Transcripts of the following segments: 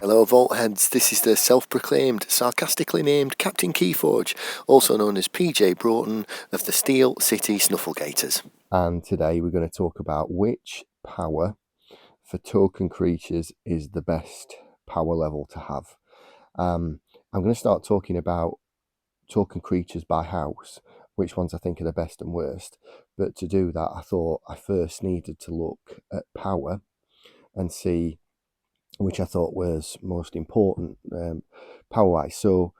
Hello Vault Heads, this is the self-proclaimed, sarcastically named Captain KeyForge, also known as PJ Broughton of the Steel City Snufflegators. And today we're going to talk about which power for token creatures is the best power level to have. I'm going to start talking about token creatures by house, which ones I think are the best and worst. But to do that, I thought I first needed to look at power and see which I thought was most important power-wise. So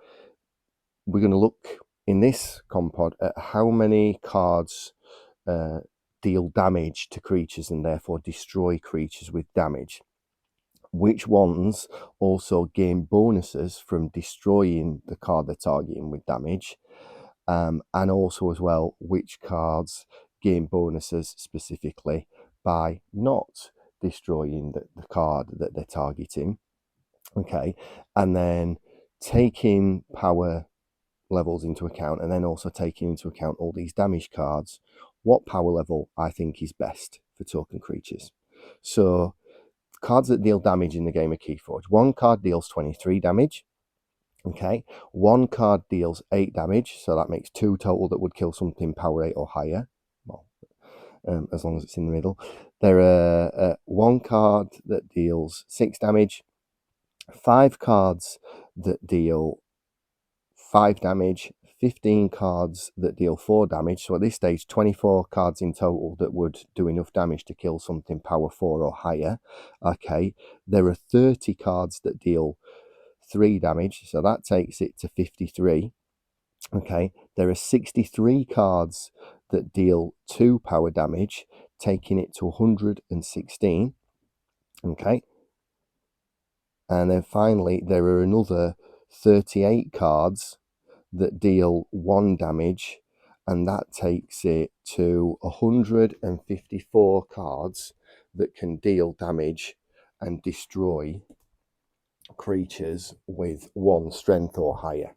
we're going to look in this Commpod at how many cards deal damage to creatures and therefore destroy creatures with damage. Which ones also gain bonuses from destroying the card they're targeting with damage, and also as well which cards gain bonuses specifically by not destroying the card that they're targeting. Okay, and then taking power levels into account, and then also taking into account all these damage cards, what power level I think is best for token creatures. So cards that deal damage in the game of KeyForge. One card deals 23 damage. Okay, one card deals 8 damage, so that makes 2 total that would kill something power 8 or higher. Well, as long as it's in the middle. There are one card that deals 6 damage, 5 cards that deal 5 damage, 15 cards that deal 4 damage. So at this stage, 24 cards in total that would do enough damage to kill something power 4 or higher. Okay, there are 30 cards that deal 3 damage, so that takes it to 53. Okay, there are 63 cards that deal 2 power damage, taking it to 116. Okay, and then finally there are another 38 cards that deal 1 damage, and that takes it to 154 cards that can deal damage and destroy creatures with 1 strength or higher.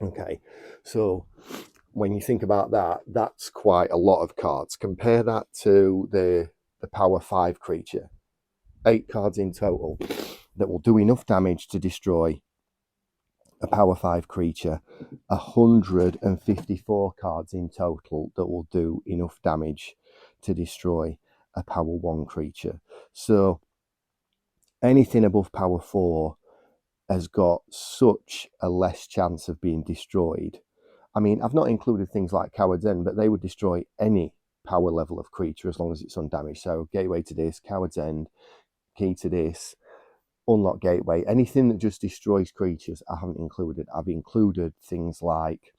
Okay, so when you think about that, that's quite a lot of cards. Compare that to the power 5 creature, 8 cards in total that will do enough damage to destroy a power 5 creature, 154 cards in total that will do enough damage to destroy a power 1 creature. So anything above power 4 has got such a less chance of being destroyed. I mean, I've not included things like Coward's End, but they would destroy any power level of creature as long as it's undamaged. So Gateway to this, Coward's End, Key to this, Unlock Gateway, anything that just destroys creatures, I haven't included. I've included things like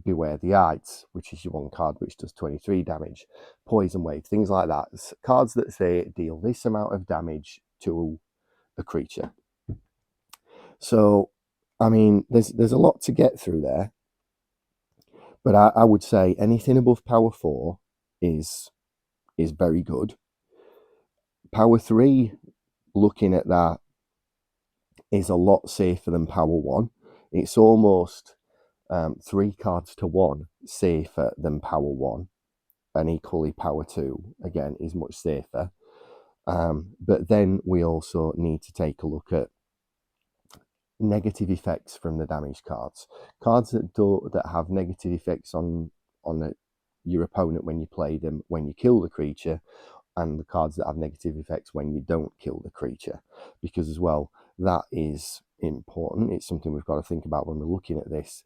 Beware the Ides, which is your 1 card which does 23 damage, Poison Wave, things like that. It's cards that say deal this amount of damage to a creature. So, I mean, there's a lot to get through there, but I would say anything above power 4 is very good. Power 3, looking at that, is a lot safer than power 1. It's almost 3 cards to 1 safer than power 1, and equally power 2 again is much safer. But then we also need to take a look at negative effects from the damage cards. Cards that have negative effects on your opponent when you play them, when you kill the creature, and the cards that have negative effects when you don't kill the creature, because as well, that is important. It's something we've got to think about when we're looking at this,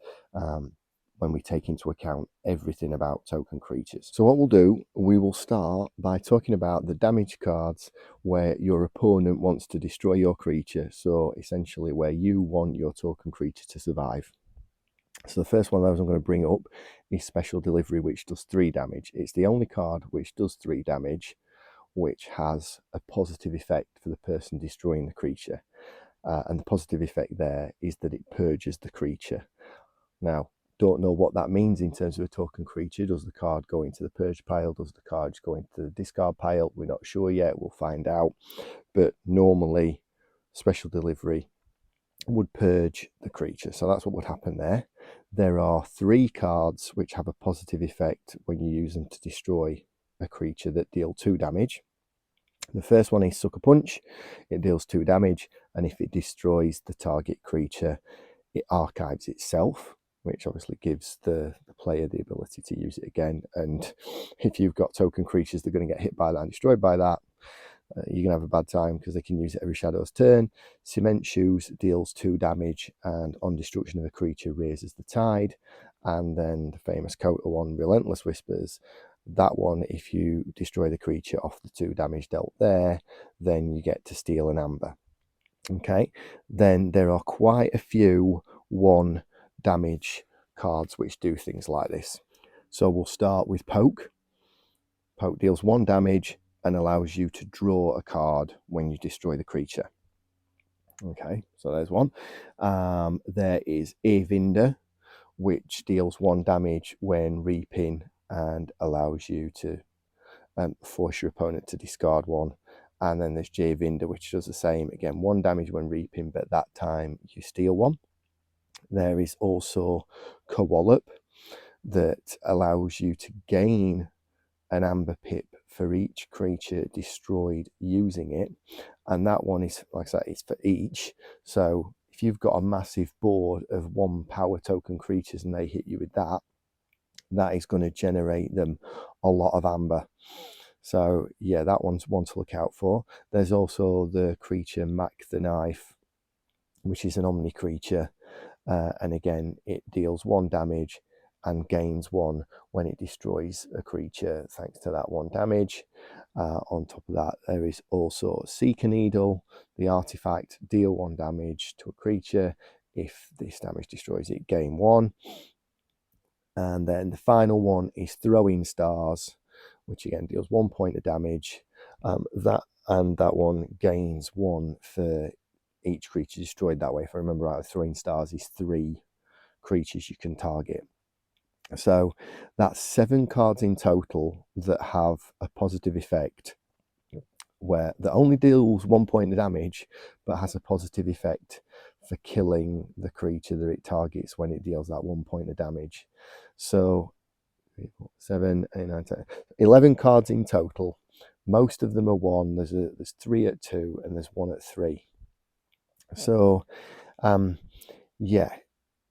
when we take into account everything about token creatures. So what we'll do, we will start by talking about the damage cards where your opponent wants to destroy your creature, so essentially where you want your token creature to survive. So the first one of those I'm going to bring up is Special Delivery, which does 3 damage. It's the only card which does 3 damage, which has a positive effect for the person destroying the creature. And the positive effect there is that it purges the creature. Now, don't know what that means in terms of a token creature. Does the card go into the purge pile? Does the card go into the discard pile? We're not sure yet. We'll find out. But normally, Special Delivery would purge the creature. So that's what would happen there. There are 3 cards which have a positive effect when you use them to destroy a creature that deal 2 damage. The first one is Sucker Punch. It deals 2 damage, and if it destroys the target creature, it archives itself, which obviously gives the player the ability to use it again. And if you've got token creatures that are going to get hit by that and destroyed by that, you're going to have a bad time because they can use it every Shadow's turn. Cement Shoes deals 2 damage, and on destruction of a creature raises the tide. And then the famous counter one, Relentless Whispers. That one, if you destroy the creature off the 2 damage dealt there, then you get to steal an amber. Okay, then there are quite a few 1 damage cards which do things like this. So we'll start with Poke. Poke deals 1 damage and allows you to draw a card when you destroy the creature. Okay, so there's one. There is Avinder, which deals 1 damage when reaping and allows you to force your opponent to discard 1. And then there's Javinder, which does the same. Again, 1 damage when reaping, but that time you steal 1. There is also Kowallop, that allows you to gain an amber pip for each creature destroyed using it. And that one is, like I said, it's for each. So if you've got a massive board of 1 power token creatures and they hit you with that, that is going to generate them a lot of amber. So yeah, that one's one to look out for. There's also the creature Mac the Knife, which is an Omni creature. And again, it deals 1 damage and gains 1 when it destroys a creature thanks to that 1 damage. On top of that, there is also Seeker Needle, the artifact, deal 1 damage to a creature. If this damage destroys it, gain 1. And then the final one is Throwing Stars, which again deals 1 point of damage. That one gains 1 for each creature destroyed that way. If I remember right, Throwing Stars is 3 creatures you can target. So that's 7 cards in total that have a positive effect, where that only deals 1 point of damage, but has a positive effect for killing the creature that it targets when it deals that 1 point of damage. So 7, 8, 9, 10, 11 cards in total. Most of them are 1. There's 3 at 2, and there's 1 at 3. So, yeah,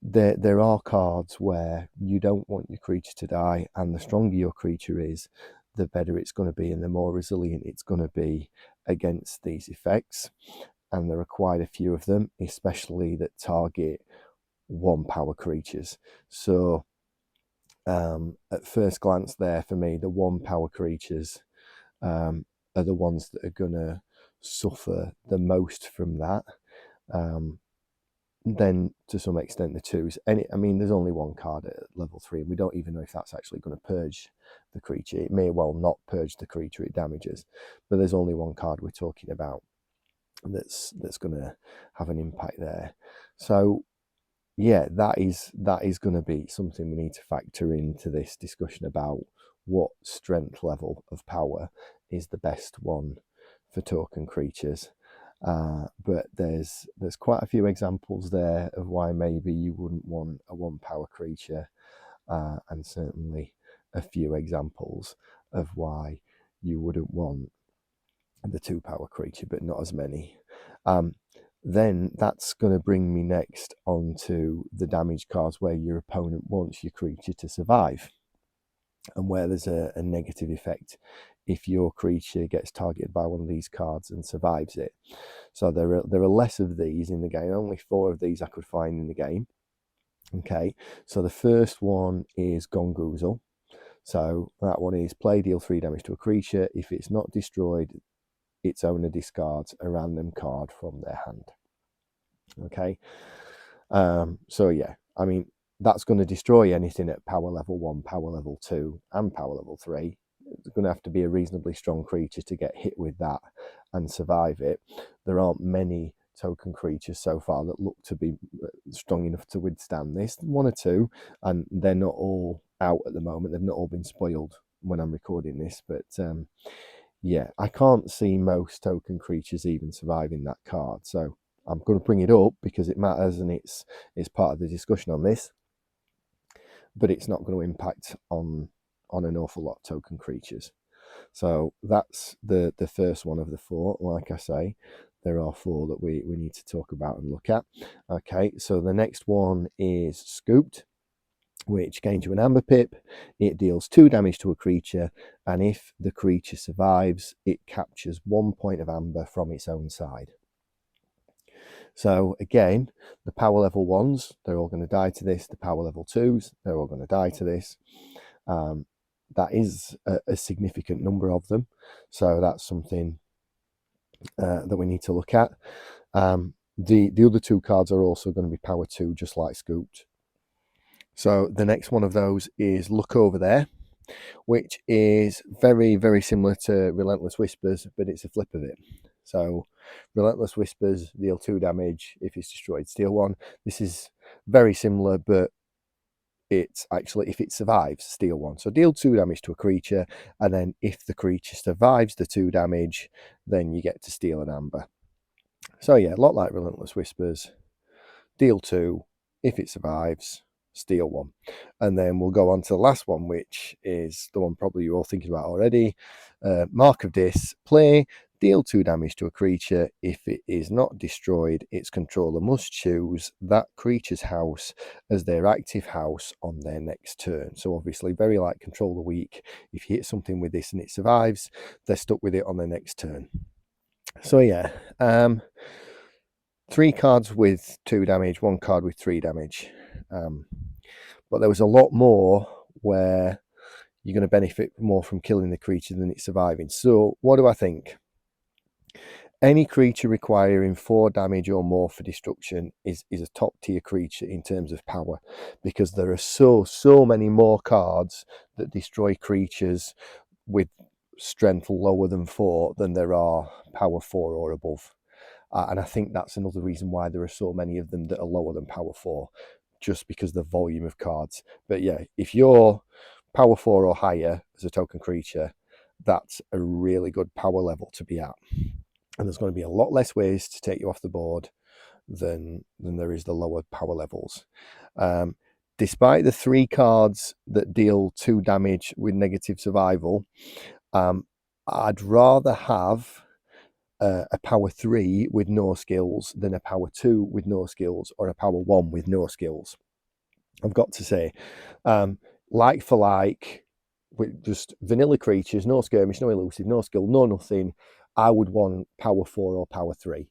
there are cards where you don't want your creature to die, and the stronger your creature is, the better it's going to be, and the more resilient it's going to be against these effects. And there are quite a few of them, especially that target 1 power creatures. So at first glance there, for me, the 1 power creatures are the ones that are going to suffer the most from that. Then to some extent the 2s. I mean, there's only 1 card at level 3, and we don't even know if that's actually going to purge the creature. It may well not purge the creature it damages, but there's only 1 card we're talking about that's going to have an impact there. So yeah, that is going to be something we need to factor into this discussion about what strength level of power is the best one for token creatures. But there's quite a few examples there of why maybe you wouldn't want a 1 power creature, and certainly a few examples of why you wouldn't want the 2 power creature, but not as many. Then that's going to bring me next onto the damage cards where your opponent wants your creature to survive, and where there's a negative effect if your creature gets targeted by one of these cards and survives it. So there are less of these in the game. Only 4 of these I could find in the game. Okay, so the first one is Gongoozle. So that one is play, deal 3 damage to a creature. If it's not destroyed, its owner discards a random card from their hand. Okay, so yeah, I mean, that's going to destroy anything at power level 1, power level 2, and power level 3. It's going to have to be a reasonably strong creature to get hit with that and survive it. There aren't many token creatures so far that look to be strong enough to withstand this. 1 or 2, and they're not all out at the moment. They've not all been spoiled when I'm recording this, but yeah, I can't see most token creatures even surviving that card. So I'm going to bring it up because it matters, and it's part of the discussion on this, but it's not going to impact on an awful lot of token creatures. So that's the first one of the 4. Like I say, there are 4 that we need to talk about and look at. Okay, so the next one is Scooped, which gains you an amber pip. It deals 2 damage to a creature, and if the creature survives, it captures 1 point of amber from its own side. So again, the power level 1s, they're all going to die to this. The power level 2s, they're all going to die to this. That is a significant number of them. So that's something that we need to look at. The other 2 cards are also going to be power 2, just like Scooped. So the next one of those is Look Over There, which is very, very similar to Relentless Whispers, but it's a flip of it. So Relentless Whispers deal 2 damage. If it's destroyed, steal 1. This is very similar, but it's actually, if it survives, steal 1. So deal 2 damage to a creature, and then if the creature survives the 2 damage, then you get to steal an amber. So yeah, a lot like Relentless Whispers. Deal 2. If it survives, steal 1. And then we'll go on to the last one, which is the one probably you're all thinking about already. Mark of Dis. Play. Deal 2 damage to a creature. If it is not destroyed, its controller must choose that creature's house as their active house on their next turn. So obviously very like Control the Weak. If you hit something with this and it survives, they're stuck with it on their next turn. So yeah, 3 cards with 2 damage, 1 card with 3 damage. But there was a lot more where you're going to benefit more from killing the creature than it surviving. So what do I think? Any creature requiring 4 damage or more for destruction is a top tier creature in terms of power, because there are so many more cards that destroy creatures with strength lower than 4 than there are power 4 or above. And I think that's another reason why there are so many of them that are lower than power 4, just because of the volume of cards. But yeah, if you're power 4 or higher as a token creature, that's a really good power level to be at. And there's going to be a lot less ways to take you off the board than there is the lower power levels. Despite the 3 cards that deal 2 damage with negative survival, I'd rather have a power 3 with no skills than a power 2 with no skills or a power 1 with no skills. I've got to say, like for like, with just vanilla creatures, no skirmish, no elusive, no skill, no nothing, I would want power 4 or power 3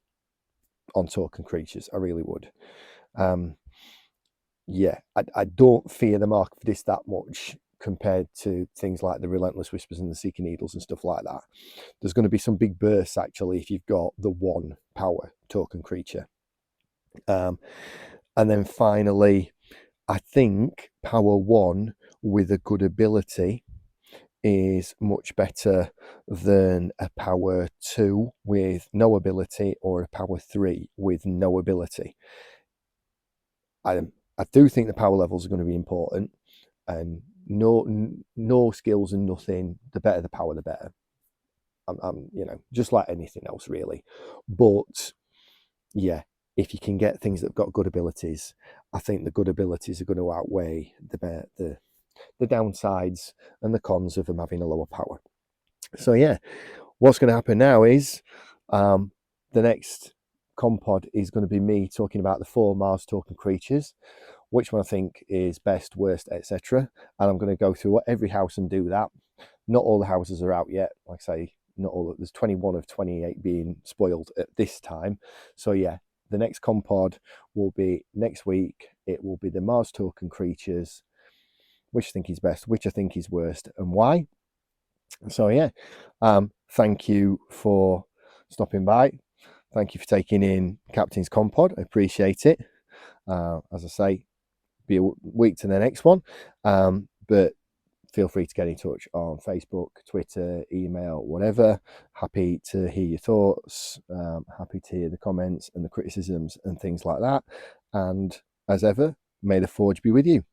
on token creatures. I really would. Yeah, I don't fear the Mark of Dis that much compared to things like the Relentless Whispers and the Seeking Needles and stuff like that. There's going to be some big bursts actually if you've got the 1 power token creature. And then finally, I think power 1 with a good ability is much better than a power 2 with no ability or a power 3 with no ability. I do think the power levels are going to be important, and no skills and nothing, the better the power, the better. I'm just like anything else really. But yeah, if you can get things that have got good abilities, I think the good abilities are going to outweigh the downsides and the cons of them having a lower power. So yeah, what's going to happen now is the next Commpod is going to be me talking about the 4 Mars token creatures, which one I think is best, worst, etc. And I'm going to go through every house and do that. Not all the houses are out yet. Like I say, not all. There's 21 of 28 being spoiled at this time. So yeah, the next Commpod will be next week. It will be the Mars token creatures, which I think is best, which I think is worst, and why. So yeah, thank you for stopping by. Thank you for taking in Captain's Commpod. I appreciate it. As I say, be a week to the next one. But feel free to get in touch on Facebook, Twitter, email, whatever. Happy to hear your thoughts. Happy to hear the comments and the criticisms and things like that. And as ever, may the Forge be with you.